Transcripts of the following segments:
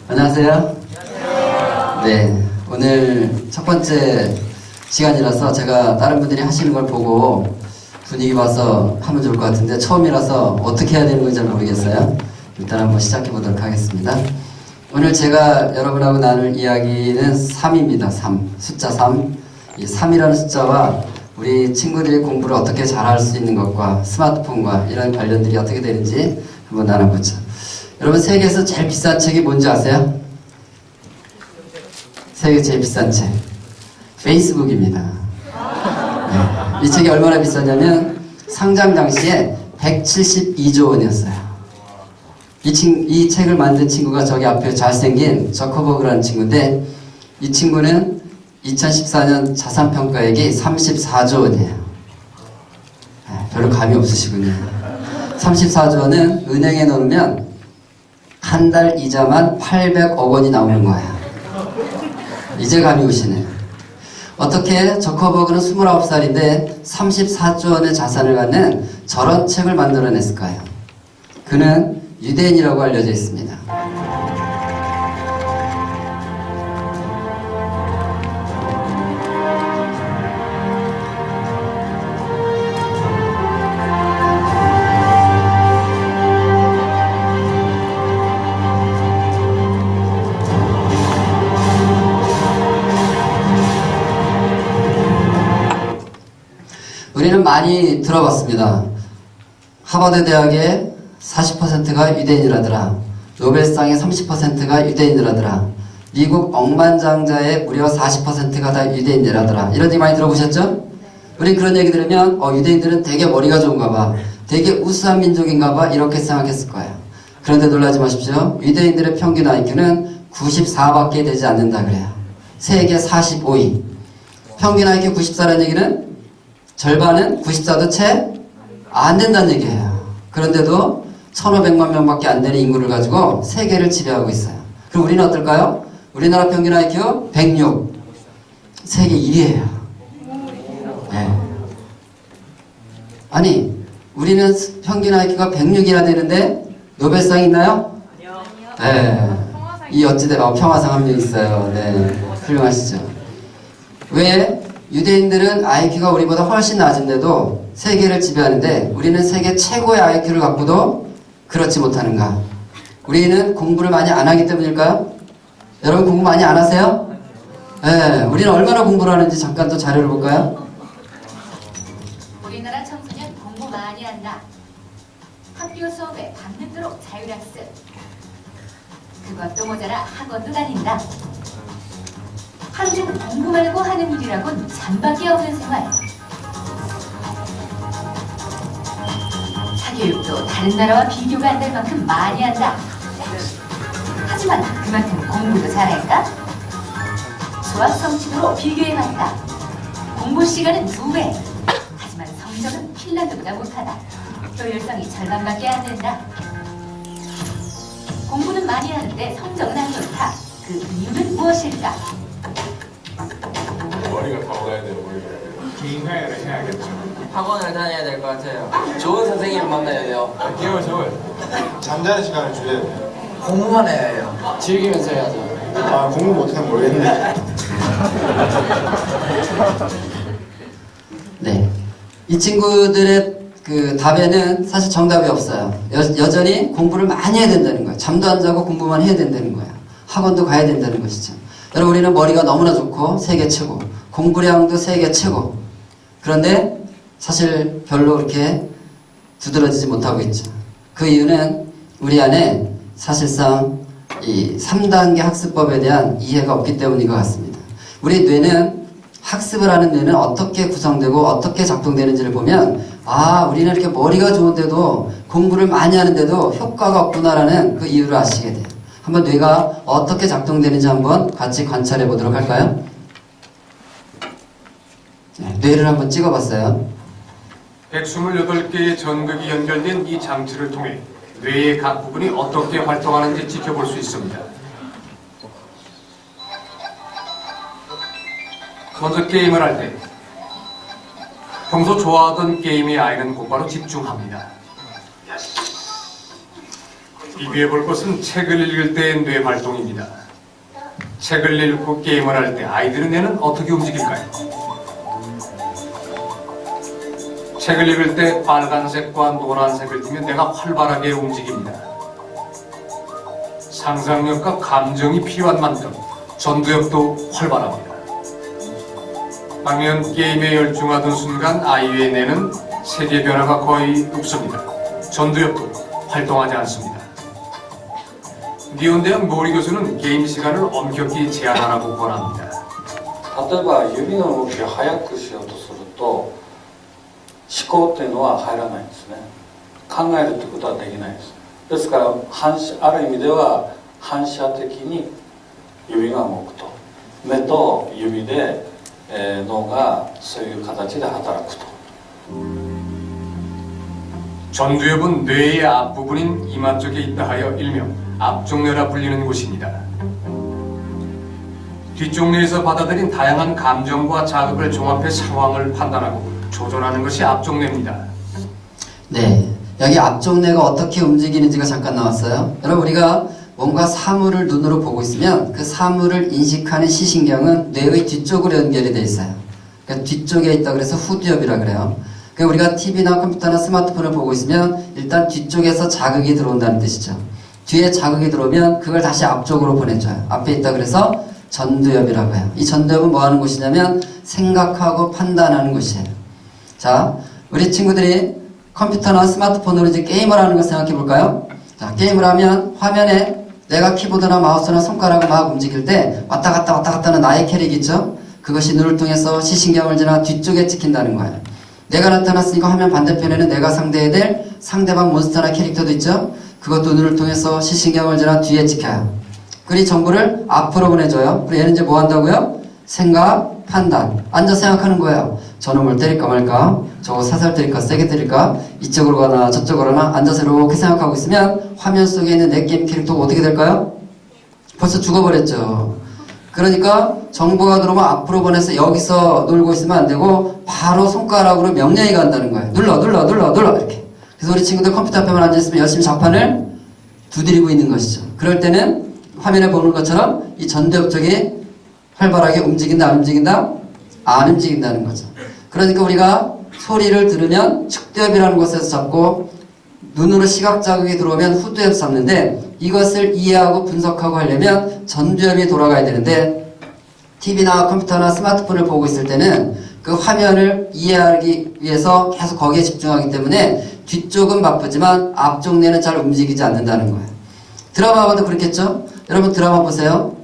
안녕하세요. 네, 오늘 첫 번째 시간이라서 제가 다른 분들이 하시는 걸 보고 분위기 봐서 하면 좋을 것 같은데 처음이라서 어떻게 해야 되는 건지 잘 모르겠어요. 일단 한번 시작해 보도록 하겠습니다. 오늘 제가 여러분하고 나눌 이야기는 3입니다. 3. 숫자 3. 이 3이라는 숫자와 우리 친구들이 공부를 어떻게 잘할 수 있는 것과 스마트폰과 이런 관련들이 어떻게 되는지 한번 나눠보죠. 여러분, 세계에서 제일 비싼 책이 뭔지 아세요? 세계 제일 비싼 책. 페이스북입니다. 네. 이 책이 얼마나 비쌌냐면 상장 당시에 172조 원이었어요. 이 책을 만든 친구가 저기 앞에 잘생긴 저커버그라는 친구인데, 이 친구는 2014년 자산평가액이 34조 원이에요. 별로 감이 없으시군요. 34조 원은 은행에 넣으면 한 달 이자만 800억 원이 나오는 거예요. 이제 감이 오시네요. 어떻게 저커버그는 29살인데 34조 원의 자산을 갖는 저런 책을 만들어냈을까요? 그는 유대인이라고 알려져 있습니다. 우리는 많이 들어봤습니다. 하버드 대학의 40%가 유대인이라더라. 노벨상의 30%가 유대인이라더라. 미국 억만장자의 무려 40%가 다 유대인이라더라. 이런 얘기 많이 들어보셨죠? 우리 그런 얘기 들으면 유대인들은 되게 머리가 좋은가 봐, 되게 우수한 민족인가 봐, 이렇게 생각했을 거예요. 그런데 놀라지 마십시오. 유대인들의 평균 IQ는 94밖에 되지 않는다 그래요. 세계 45위. 평균 IQ 94라는 얘기는 절반은 94도 채 안 된다는 얘기예요. 그런데도 1500만 명밖에 안 되는 인구를 가지고 세계를 지배하고 있어요. 그럼 우리는 어떨까요? 우리나라 평균 IQ 106. 세계 1위예요. 네. 아니, 우리는 평균 IQ가 106이나 되는데 노벨상 있나요? 네. 이 어찌되면 평화상 한 명 있어요. 네. 훌륭하시죠? 왜? 유대인들은 IQ가 우리보다 훨씬 낮은데도 세계를 지배하는데 우리는 세계 최고의 IQ를 갖고도 그렇지 못하는가? 우리는 공부를 많이 안 하기 때문일까요? 여러분 공부 많이 안 하세요? 네, 우리는 얼마나 공부를 하는지 잠깐 또 자료를 볼까요? 우리나라 청소년 공부 많이 한다. 학교 수업에 밤늦도록 자율학습. 그것도 모자라 학원도 다닌다. 하루 종일 공부 말고 하는 일이라곤 잠밖에 없는 생활. 사교육도 다른 나라와 비교가 안 될 만큼 많이 한다. 하지만 그만큼 공부도 잘할까? 수학 성취도로 비교해봤다. 공부 시간은 2배. 하지만 성적은 핀란드보다 못하다. 효율성이 절반밖에 안 된다. 공부는 많이 하는데 성적은 안 좋다. 그 이유는 무엇일까? 머리가 가와야 돼요. 머리가. 개인 회의를 해야겠죠. 학원을 다녀야 될 것 같아요. 좋은 선생님을 만나야 돼요. 깨워줘. 잠자는 시간을 줄여야 돼요. 공부만 해야 해요. 즐기면서 해야죠. 공부 못하면 모르겠네. 네. 이 친구들의 그 답에는 사실 정답이 없어요. 여전히 공부를 많이 해야 된다는 거예요. 잠도 안 자고 공부만 해야 된다는 거예요. 학원도 가야 된다는 것이죠. 여러분, 우리는 머리가 너무나 좋고 세계 최고, 공부량도 세계 최고. 그런데 사실 별로 그렇게 두드러지지 못하고 있죠. 그 이유는 우리 안에 사실상 이 3단계 학습법에 대한 이해가 없기 때문인 것 같습니다. 우리 뇌는, 학습을 하는 뇌는 어떻게 구성되고 어떻게 작동되는지를 보면, 우리는 이렇게 머리가 좋은데도 공부를 많이 하는데도 효과가 없구나라는 그 이유를 아시게 돼요. 한번 뇌가 어떻게 작동되는지 한번 같이 관찰해 보도록 할까요? 네, 뇌를 한번 찍어봤어요. 128개의 전극이 연결된 이 장치를 통해 뇌의 각 부분이 어떻게 활동하는지 지켜볼 수 있습니다. 먼저 게임을 할 때 평소 좋아하던 게임의 아이는 곧바로 집중합니다. 비교해 볼 것은 책을 읽을 때의 뇌 활동입니다. 책을 읽고 게임을 할 때 아이들의 뇌는 어떻게 움직일까요? 책을 읽을 때 빨간색과 노란색을 띠면 뇌가 활발하게 움직입니다. 상상력과 감정이 필요한 만큼 전두엽도 활발합니다. 반면 게임에 열중하던 순간 아이의 뇌는 세계 변화가 거의 없습니다. 전두엽도 활동하지 않습니다. 니온대학 모리 교수는 게임 시간을 엄격히 제한하라고 권합니다. 例えば指の動きを速くしようとすると思考っていうのは入らないんですね。考えるってことはできないです。ですからある意味では反射的に指が動くと、目と指で、脳がそういう形で働くと。 전두엽은 뇌의 앞부분인 이마 쪽에 있다 하여 일명 앞쪽뇌라 불리는 곳입니다. 뒤쪽 뇌에서 받아들인 다양한 감정과 자극을 종합해 상황을 판단하고 조절하는 것이 앞쪽뇌입니다. 네, 여기 앞쪽뇌가 어떻게 움직이는지가 잠깐 나왔어요. 여러분, 우리가 뭔가 사물을 눈으로 보고 있으면 그 사물을 인식하는 시신경은 뇌의 뒤쪽으로 연결이 되어 있어요. 그러니까 뒤쪽에 있다 그래서 후두엽이라 그래요. 그러니까 우리가 TV나 컴퓨터나 스마트폰을 보고 있으면 일단 뒤쪽에서 자극이 들어온다는 뜻이죠. 뒤에 자극이 들어오면 그걸 다시 앞쪽으로 보내줘요. 앞에 있다 그래서 전두엽이라고 해요. 이 전두엽은 뭐 하는 곳이냐면 생각하고 판단하는 곳이에요. 자, 우리 친구들이 컴퓨터나 스마트폰으로 이제 게임을 하는 걸 생각해 볼까요? 자, 게임을 하면 화면에 내가 키보드나 마우스나 손가락을 막 움직일 때 왔다 갔다 하는 나의 캐릭이 있죠? 그것이 눈을 통해서 시신경을 지나 뒤쪽에 찍힌다는 거예요. 내가 나타났으니까 화면 반대편에는 내가 상대해야 될 상대방 몬스터나 캐릭터도 있죠? 그것도 눈을 통해서 시신경을 지나 뒤에 찍혀요. 그리 정보를 앞으로 보내줘요. 그리고 얘는 이제 뭐 한다고요? 생각, 판단. 앉아 생각하는 거예요. 저놈을 때릴까 말까? 저거 살살 때릴까? 세게 때릴까? 이쪽으로 가나 저쪽으로 가나? 앉아서 이렇게 생각하고 있으면 화면 속에 있는 내 게임 캐릭터가 어떻게 될까요? 벌써 죽어버렸죠. 그러니까 정보가 들어오면 앞으로 보내서 여기서 놀고 있으면 안 되고 바로 손가락으로 명령이 간다는 거예요. 눌러 이렇게. 그래서 우리 친구들 컴퓨터 앞에만 앉아있으면 열심히 자판을 두드리고 있는 것이죠. 그럴 때는 화면에 보는 것처럼 이 전두엽 쪽이 활발하게 움직인다 안 움직인다? 안 움직인다는 거죠. 그러니까 우리가 소리를 들으면 측두엽이라는 곳에서 잡고 눈으로 시각 자극이 들어오면 후두엽에서 잡는데 이것을 이해하고 분석하고 하려면 전두엽이 돌아가야 되는데 TV나 컴퓨터나 스마트폰을 보고 있을 때는 그 화면을 이해하기 위해서 계속 거기에 집중하기 때문에 뒤쪽은 바쁘지만 앞쪽 뇌는 잘 움직이지 않는다는 거예요. 드라마 봐도 그렇겠죠? 여러분 드라마 보세요.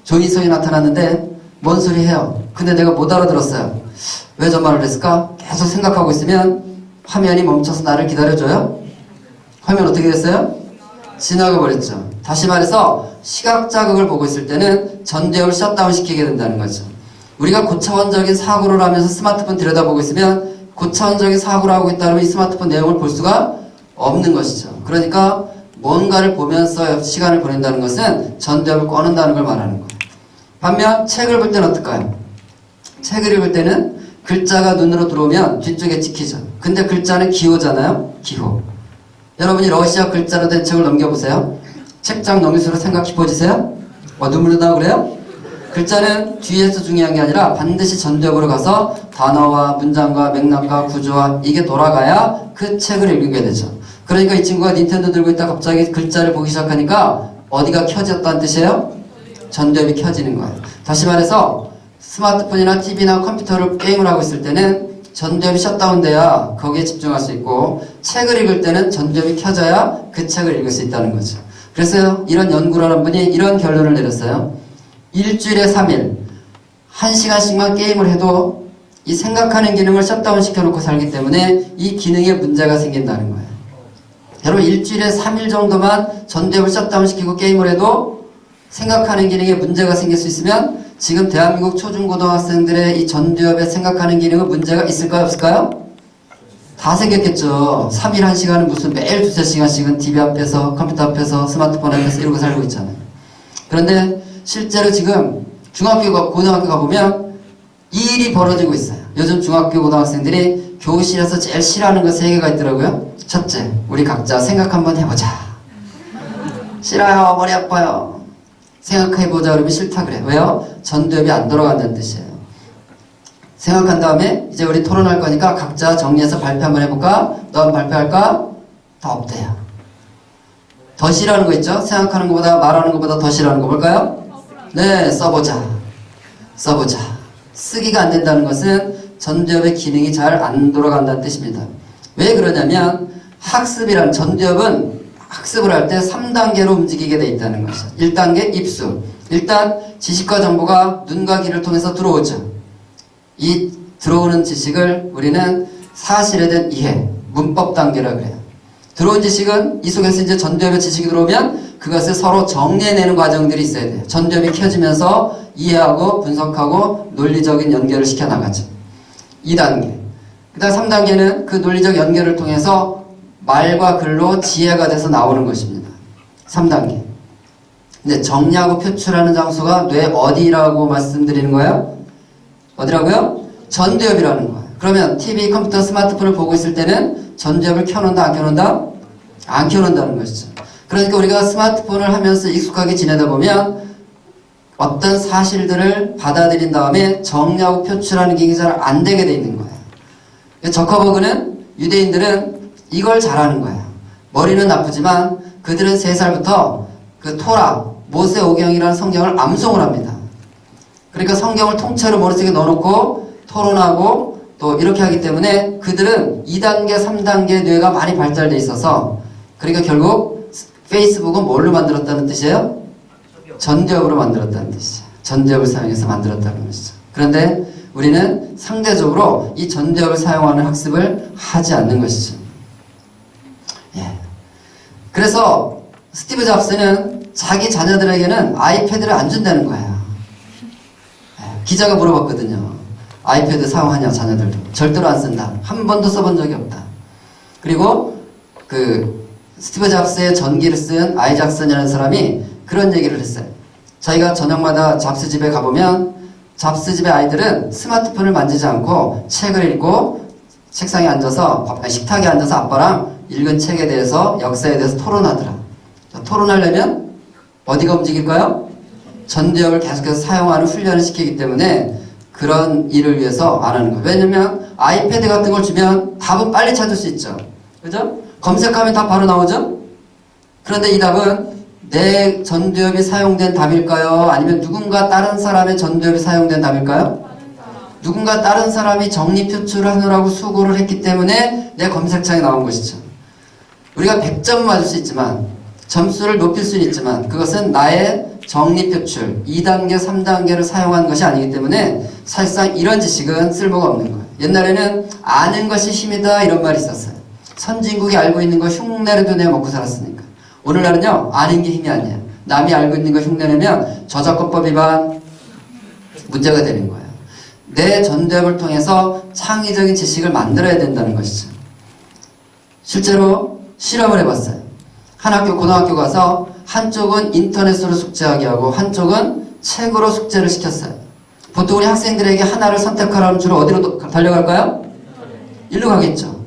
조인성이 나타났는데 뭔 소리 해요? 근데 내가 못 알아들었어요. 왜 저 말을 했을까? 계속 생각하고 있으면 화면이 멈춰서 나를 기다려줘요? 화면 어떻게 됐어요? 지나가 버렸죠. 다시 말해서 시각 자극을 보고 있을 때는 전두엽을 셧다운 시키게 된다는 거죠. 우리가 고차원적인 사고를 하면서 스마트폰 들여다보고 있으면 고차원적인 사고를 하고 있다면 이 스마트폰 내용을 볼 수가 없는 것이죠. 그러니까 뭔가를 보면서 시간을 보낸다는 것은 전두엽을 꺼낸다는 걸 말하는 거예요. 반면 책을 볼 때는 어떨까요? 책을 읽을 때는 글자가 눈으로 들어오면 뒤쪽에 찍히죠. 근데 글자는 기호잖아요. 기호. 여러분이 러시아 글자로 된 책을 넘겨보세요. 책장 넘길수록 생각 깊어지세요? 눈물 나고 그래요? 글자는 뒤에서 중요한 게 아니라 반드시 전두엽으로 가서 단어와 문장과 맥락과 구조와 이게 돌아가야 그 책을 읽게 되죠. 그러니까 이 친구가 닌텐도 들고 있다 갑자기 글자를 보기 시작하니까 어디가 켜졌다는 뜻이에요? 전두엽이 켜지는 거예요. 다시 말해서 스마트폰이나 TV나 컴퓨터를 게임을 하고 있을 때는 전두엽이 셧다운 돼야 거기에 집중할 수 있고 책을 읽을 때는 전두엽이 켜져야 그 책을 읽을 수 있다는 거죠. 그래서 이런 연구를 한 분이 이런 결론을 내렸어요. 일주일에 3일 1시간씩만 게임을 해도 이 생각하는 기능을 셧다운 시켜놓고 살기 때문에 이 기능에 문제가 생긴다는 거예요. 여러분 일주일에 3일 정도만 전두엽을 셧다운 시키고 게임을 해도 생각하는 기능에 문제가 생길 수 있으면 지금 대한민국 초중고등학생들의 이 전두엽에 생각하는 기능은 문제가 있을까요? 없을까요? 다 생겼겠죠. 3일 1시간은 무슨 매일 2-3시간씩은 TV 앞에서 컴퓨터 앞에서 스마트폰 앞에서 이러고 살고 있잖아요. 그런데 실제로 지금 중학교, 고등학교 가보면 이 일이 벌어지고 있어요. 요즘 중학교, 고등학생들이 교실에서 제일 싫어하는 거 3개가 있더라고요. 첫째, 우리 각자 생각 한번 해보자. 싫어요. 머리 아파요. 생각해보자 그러면 싫다 그래. 왜요? 전두엽이 안 돌아간다는 뜻이에요. 생각한 다음에 이제 우리 토론할 거니까 각자 정리해서 발표 한번 해볼까? 넌 발표할까? 다 없대요. 더 싫어하는 거 있죠? 생각하는 것보다 말하는 것보다 더 싫어하는 거 볼까요? 네, 써보자. 써보자. 쓰기가 안 된다는 것은 전두엽의 기능이 잘 안 돌아간다는 뜻입니다. 왜 그러냐면 학습이란 전두엽은 학습을 할 때 3단계로 움직이게 돼 있다는 것이죠. 1단계 입수. 일단 지식과 정보가 눈과 귀를 통해서 들어오죠. 이 들어오는 지식을 우리는 사실에 대한 이해, 문법 단계라 그래요. 들어온 지식은 이 속에서 이제 전두엽의 지식이 들어오면 그것을 서로 정리해내는 과정들이 있어야 돼요. 전두엽이 켜지면서 이해하고 분석하고 논리적인 연결을 시켜나가죠. 2단계. 그 다음 3단계는 그 논리적 연결을 통해서 말과 글로 지혜가 돼서 나오는 것입니다. 3단계. 근데 정리하고 표출하는 장소가 뇌 어디라고 말씀드리는 거예요? 어디라고요? 전두엽이라는 거예요. 그러면 TV, 컴퓨터, 스마트폰을 보고 있을 때는 전두엽을 켜놓는다, 안 켜놓는다? 안 켜놓는다는 것이죠. 그러니까 우리가 스마트폰을 하면서 익숙하게 지내다 보면 어떤 사실들을 받아들인 다음에 정리하고 표출하는 게 잘 안 되게 돼 있는 거예요. 저커버그는 유대인들은 이걸 잘하는 거예요. 머리는 나쁘지만 그들은 3살부터 그 토라, 모세오경이라는 성경을 암송을 합니다. 그러니까 성경을 통째로 머릿속에 넣어놓고 토론하고 또 이렇게 하기 때문에 그들은 2단계, 3단계 뇌가 많이 발달돼 있어서 그러니까 결국 페이스북은 뭘로 만들었다는 뜻이에요? 전두엽으로 만들었다는 뜻이에요. 전두엽을 사용해서 만들었다는 것이죠. 그런데 우리는 상대적으로 이 전두엽을 사용하는 학습을 하지 않는 것이죠. 예. 그래서 스티브 잡스는 자기 자녀들에게는 아이패드를 안 준다는 거예요. 예. 기자가 물어봤거든요. 아이패드 사용하냐 자녀들도. 절대로 안 쓴다. 한 번도 써본 적이 없다. 그리고 그 스티브 잡스의 전기를 쓴 아이작슨이라는 사람이 그런 얘기를 했어요. 저희가 저녁마다 잡스 집에 가보면 잡스 집의 아이들은 스마트폰을 만지지 않고 책을 읽고 책상에 앉아서 식탁에 앉아서 아빠랑 읽은 책에 대해서 역사에 대해서 토론하더라. 토론하려면 어디가 움직일까요? 전두엽을 계속해서 사용하는 훈련을 시키기 때문에 그런 일을 위해서 안 하는 거예요. 왜냐면 아이패드 같은 걸 주면 답은 빨리 찾을 수 있죠. 그죠? 검색하면 답 바로 나오죠? 그런데 이 답은 내 전두엽이 사용된 답일까요? 아니면 누군가 다른 사람의 전두엽이 사용된 답일까요? 누군가 다른 사람이 정리 표출을 하느라고 수고를 했기 때문에 내 검색창에 나온 것이죠. 우리가 100점 맞을 수 있지만 점수를 높일 수는 있지만 그것은 나의 정리 표출 2단계, 3단계를 사용한 것이 아니기 때문에 사실상 이런 지식은 쓸모가 없는 거예요. 옛날에는 아는 것이 힘이다 이런 말이 있었어요. 선진국이 알고 있는 거 흉내내도 내 먹고 살았으니까. 오늘날은요 아는 게 힘이 아니에요. 남이 알고 있는 거 흉내내면 저작권법 위반 문제가 되는 거예요. 내 전두엽을 통해서 창의적인 지식을 만들어야 된다는 것이죠. 실제로 실험을 해봤어요. 한 학교 고등학교 가서 한쪽은 인터넷으로 숙제하게 하고 한쪽은 책으로 숙제를 시켰어요. 보통 우리 학생들에게 하나를 선택하라면 주로 어디로 달려갈까요? 일로 가겠죠.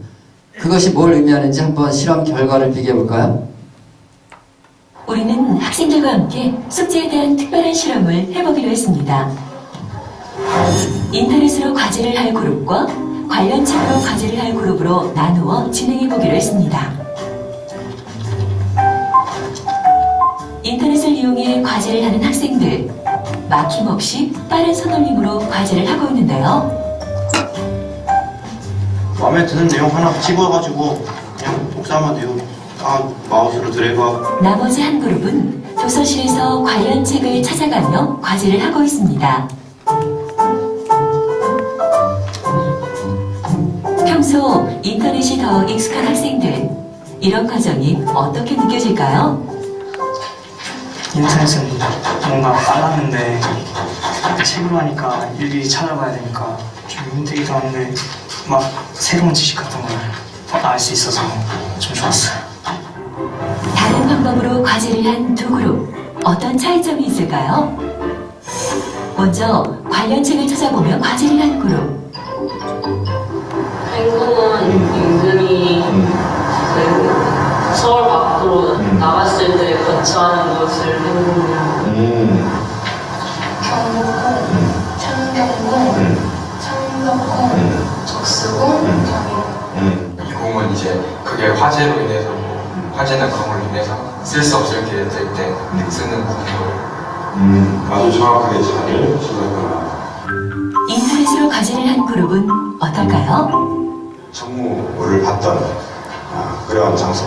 그것이 뭘 의미하는지 한번 실험 결과를 비교해 볼까요? 우리는 학생들과 함께 숙제에 대한 특별한 실험을 해보기로 했습니다. 인터넷으로 과제를 할 그룹과 관련 책으로 과제를 할 그룹으로 나누어 진행해보기로 했습니다. 인터넷을 이용해 과제를 하는 학생들, 막힘없이 빠른 손놀림으로 과제를 하고 있는데요. 마음에 드는 내용 하나 집어가지고 그냥 복사하면 돼요. 마우스로 드래그하고. 나머지 한 그룹은 도서실에서 관련 책을 찾아가며 과제를 하고 있습니다. 평소 인터넷이 더 익숙한 학생들, 이런 과정이 어떻게 느껴질까요? 인터넷은 뭔가 빨랐는데 책으로 하니까 일일이 찾아봐야 되니까 좀 힘들기도 한데 막 새로운 지식 같은 걸 알 수 있어서 좀 좋았어요. 다른 방법으로 과제를 한 두 그룹, 어떤 차이점이 있을까요? 먼저 관련 책을 찾아보며 과제를 한 그룹. 행동은 은근히 그 서울 밖으로 나갔을 때 그 좋아하는 곳을 해보면 경복궁, 창경궁, 창덕궁, 적수궁, 경희궁. 이 공은 이제 그게 화재로 인해서 화재나 그런 걸로 인해서 쓸 수 없을 때 될 때 쓰는 공으로. 아주 정확하게 잘 지적하나. 인터넷으로 과제를 한 그룹은 어떨까요? 정무를 봤던 그러한 장소.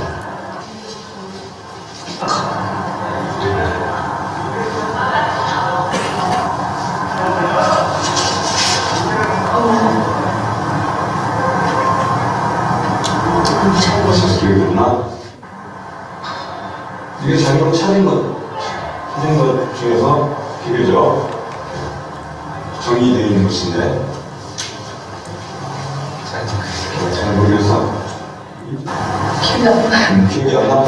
기억나? 이게 자기가 차린 것 중에서 비교적 정의되어 있는 것인데 잘 모르겠어. 기억이 안 나?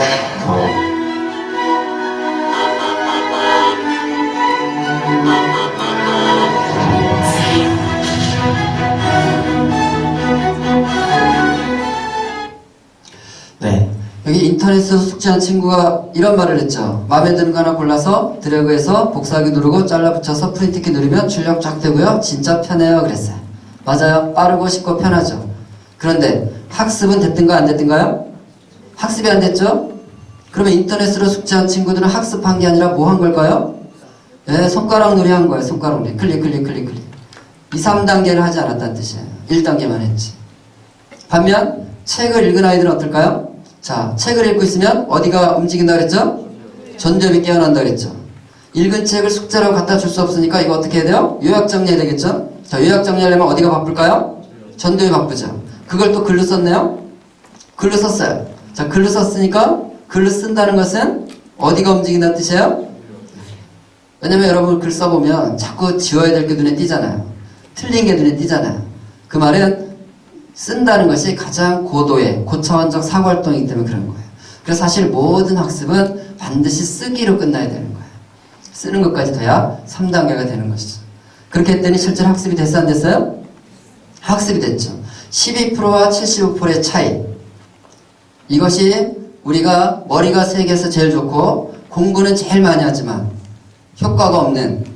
네. 여기 인터넷에서 숙제한 친구가 이런 말을 했죠. 마음에 드는 거 하나 골라서 드래그해서 복사하기 누르고 잘라 붙여서 프린트키 누르면 출력 쫙 되고요. 진짜 편해요. 그랬어요. 맞아요. 빠르고 쉽고 편하죠. 그런데 학습은 됐든가 안 됐든가요? 학습이 안 됐죠? 그러면 인터넷으로 숙제한 친구들은 학습한 게 아니라 뭐 한 걸까요? 네, 손가락 놀이 한 거예요. 손가락 놀이. 클릭, 클릭, 클릭, 클릭. 2, 3단계를 하지 않았다는 뜻이에요. 1단계만 했지. 반면 책을 읽은 아이들은 어떨까요? 자, 책을 읽고 있으면 어디가 움직인다 그랬죠? 전두엽이 깨어난다 그랬죠? 읽은 책을 숙제라고 갖다 줄 수 없으니까 이거 어떻게 해야 돼요? 요약 정리해야 되겠죠? 자, 요약 정리하려면 어디가 바쁠까요? 전두엽이 바쁘죠. 그걸 또 글로 썼네요? 글로 썼어요. 자, 글로 썼으니까 글로 쓴다는 것은 어디가 움직인다는 뜻이에요? 왜냐면 여러분 글 써보면 자꾸 지워야 될 게 눈에 띄잖아요. 틀린 게 눈에 띄잖아요. 그 말은 쓴다는 것이 가장 고도의 고차원적 사고활동이기 때문에 그런 거예요. 그래서 사실 모든 학습은 반드시 쓰기로 끝나야 되는 거예요. 쓰는 것까지 돼야 3단계가 되는 것이죠. 그렇게 했더니 실제로 학습이 됐어요? 안 됐어요? 학습이 됐죠. 12%와 75%의 차이. 이것이 우리가 머리가 세계에서 제일 좋고 공부는 제일 많이 하지만 효과가 없는,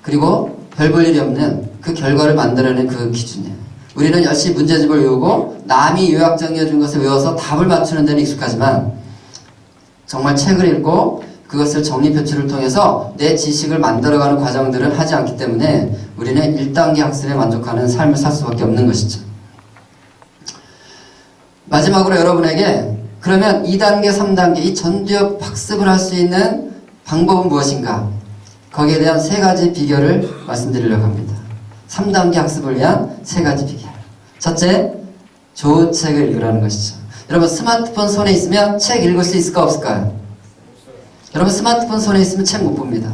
그리고 별 볼 일이 없는 그 결과를 만들어낸 그 기준이에요. 우리는 열심히 문제집을 외우고 남이 요약 정리해준 것을 외워서 답을 맞추는 데는 익숙하지만 정말 책을 읽고 그것을 정리 표출을 통해서 내 지식을 만들어가는 과정들은 하지 않기 때문에 우리는 1단계 학습에 만족하는 삶을 살 수밖에 없는 것이죠. 마지막으로 여러분에게 그러면 2단계, 3단계 이 전두엽 학습을 할 수 있는 방법은 무엇인가? 거기에 대한 3가지 비결을 말씀드리려고 합니다. 3단계 학습을 위한 3가지 비결. 첫째, 좋은 책을 읽으라는 것이죠. 여러분 스마트폰 손에 있으면 책 읽을 수 있을까 없을까요? 여러분 스마트폰 손에 있으면 책 못 봅니다.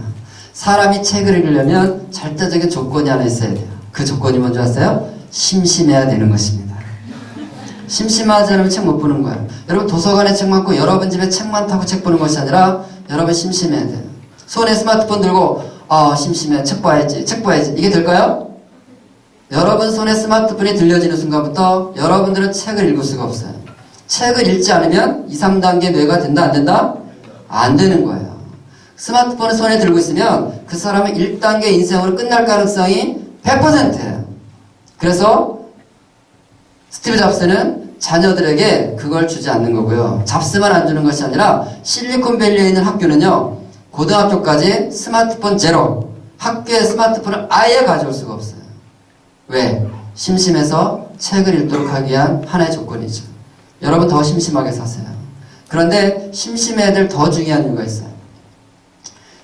사람이 책을 읽으려면 절대적인 조건이 하나 있어야 돼요. 그 조건이 뭔지 아세요? 심심해야 되는 것입니다. 심심하지 않으면 책 못 보는 거예요. 여러분 도서관에 책 많고 여러분 집에 책 많다고 책 보는 것이 아니라 여러분 심심해야 돼요. 손에 스마트폰 들고 심심해, 책 봐야지, 책 봐야지. 이게 될까요? 여러분 손에 스마트폰이 들려지는 순간부터 여러분들은 책을 읽을 수가 없어요. 책을 읽지 않으면 2, 3단계 뇌가 된다 안 된다? 안 되는 거예요. 스마트폰을 손에 들고 있으면 그 사람은 1단계 인생으로 끝날 가능성이 100%예요. 그래서 스티브 잡스는 자녀들에게 그걸 주지 않는 거고요. 잡스만 안 주는 것이 아니라 실리콘밸리에 있는 학교는요. 고등학교까지 스마트폰 제로. 학교에 스마트폰을 아예 가져올 수가 없어요. 왜? 심심해서 책을 읽도록 하기 위한 하나의 조건이죠. 여러분 더 심심하게 사세요. 그런데 심심해야 될 더 중요한 이유가 있어요.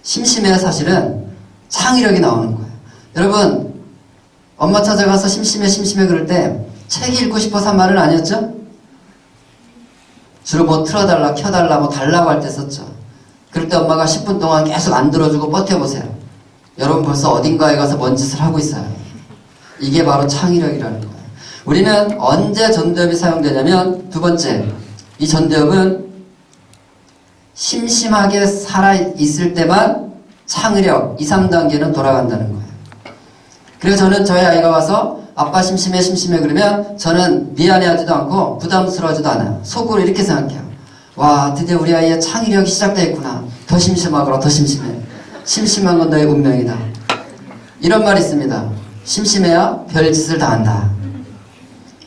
심심해야 사실은 창의력이 나오는 거예요. 여러분 엄마 찾아가서 심심해 그럴 때 책이 읽고 싶어서 한 말은 아니었죠? 주로 뭐 틀어달라 켜달라 뭐 달라고 할 때 썼죠. 그럴 때 엄마가 10분 동안 계속 안 들어주고 버텨보세요. 여러분 벌써 어딘가에 가서 뭔 짓을 하고 있어요. 이게 바로 창의력이라는 거예요. 우리는 언제 전두엽이 사용되냐면 두 번째, 이 전두엽은 심심하게 살아있을 때만 창의력 2, 3단계는 돌아간다는 거예요. 그래서 저는 저희 아이가 와서 아빠 심심해 그러면 저는 미안해하지도 않고 부담스러워하지도 않아요. 속으로 이렇게 생각해요. 와, 드디어 우리 아이의 창의력이 시작되었구나. 더 심심하거라, 더 심심해. 심심한 건 너의 운명이다. 이런 말이 있습니다. 심심해야 별짓을 다 한다.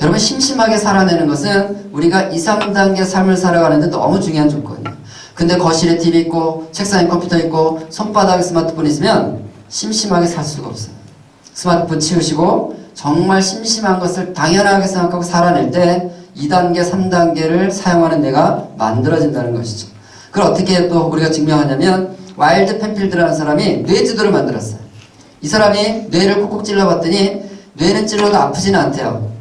여러분, 심심하게 살아내는 것은 우리가 2, 3단계 삶을 살아가는데 너무 중요한 조건이에요. 근데 거실에 TV 있고, 책상에 컴퓨터 있고, 손바닥에 스마트폰 있으면 심심하게 살 수가 없어요. 스마트폰 치우시고, 정말 심심한 것을 당연하게 생각하고 살아낼 때 2단계, 3단계를 사용하는 뇌가 만들어진다는 것이죠. 그걸 어떻게 또 우리가 증명하냐면 와일드 펜필드라는 사람이 뇌지도를 만들었어요. 이 사람이 뇌를 콕콕 찔러봤더니 뇌는 찔러도 아프지는 않대요.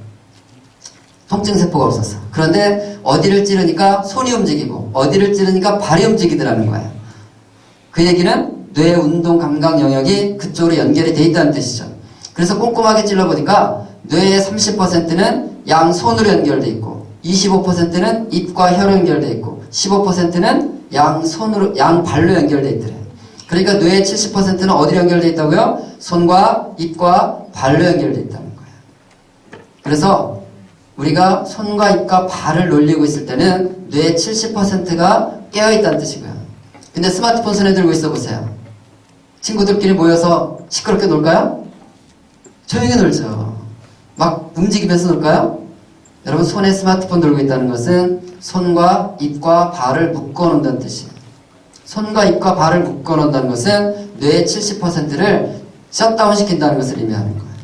통증세포가 없었어. 그런데 어디를 찌르니까 손이 움직이고 어디를 찌르니까 발이 움직이더라는 거예요. 그 얘기는 뇌 운동 감각 영역이 그쪽으로 연결이 돼 있다는 뜻이죠. 그래서 꼼꼼하게 찔러보니까 뇌의 30%는 양손으로 연결돼 있고 25%는 입과 혀로 연결돼 있고 15%는 양발로 연결돼 있더래요. 그러니까 뇌의 70%는 어디로 연결돼 있다고요? 손과 입과 발로 연결돼 있다는 거예요. 그래서 우리가 손과 입과 발을 놀리고 있을 때는 뇌의 70%가 깨어있다는 뜻이고요. 근데 스마트폰 손에 들고 있어 보세요. 친구들끼리 모여서 시끄럽게 놀까요? 조용히 놀죠. 막 움직이면서 놀까요? 여러분, 손에 스마트폰 들고 있다는 것은 손과 입과 발을 묶어놓는다는 뜻이에요. 손과 입과 발을 묶어놓는다는 것은 뇌의 70%를 셧다운 시킨다는 것을 의미하는 거예요.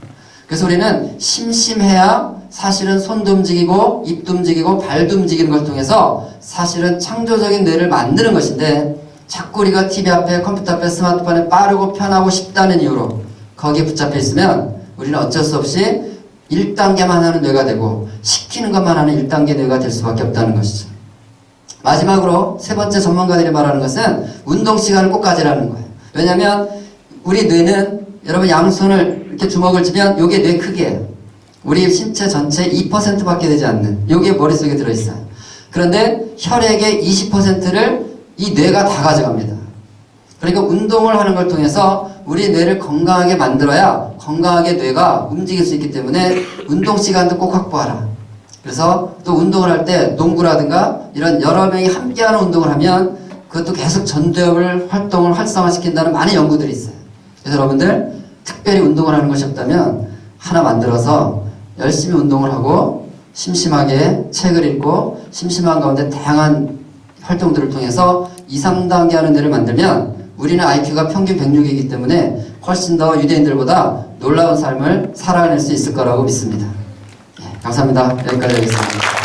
그래서 우리는 심심해야 사실은 손도 움직이고 입도 움직이고 발도 움직이는 걸 통해서 사실은 창조적인 뇌를 만드는 것인데 자꾸 우리가 TV 앞에 컴퓨터 앞에 스마트폰에 빠르고 편하고 쉽다는 이유로 거기에 붙잡혀 있으면 우리는 어쩔 수 없이 1단계만 하는 뇌가 되고 시키는 것만 하는 1단계 뇌가 될 수밖에 없다는 것이죠. 마지막으로 세 번째 전문가들이 말하는 것은 운동 시간을 꼭 가지라는 거예요. 왜냐하면 우리 뇌는 여러분 양손을 이렇게 주먹을 쥐면 요게 뇌 크기예요. 우리 신체 전체 2%밖에 되지 않는 요게 머릿속에 들어있어요. 그런데 혈액의 20%를 이 뇌가 다 가져갑니다. 그러니까 운동을 하는 걸 통해서 우리 뇌를 건강하게 만들어야 건강하게 뇌가 움직일 수 있기 때문에 운동 시간도 꼭 확보하라. 그래서 또 운동을 할 때 농구라든가 이런 여러 명이 함께하는 운동을 하면 그것도 계속 전두엽을 활동을 활성화시킨다는 많은 연구들이 있어요. 그래서 여러분들 특별히 운동을 하는 것이 없다면 하나 만들어서 열심히 운동을 하고 심심하게 책을 읽고 심심한 가운데 다양한 활동들을 통해서 2, 3단계 하는 데를 만들면 우리는 IQ가 평균 106이기 때문에 훨씬 더 유대인들보다 놀라운 삶을 살아낼 수 있을 거라고 믿습니다. 감사합니다. 여기까지 하겠습니다.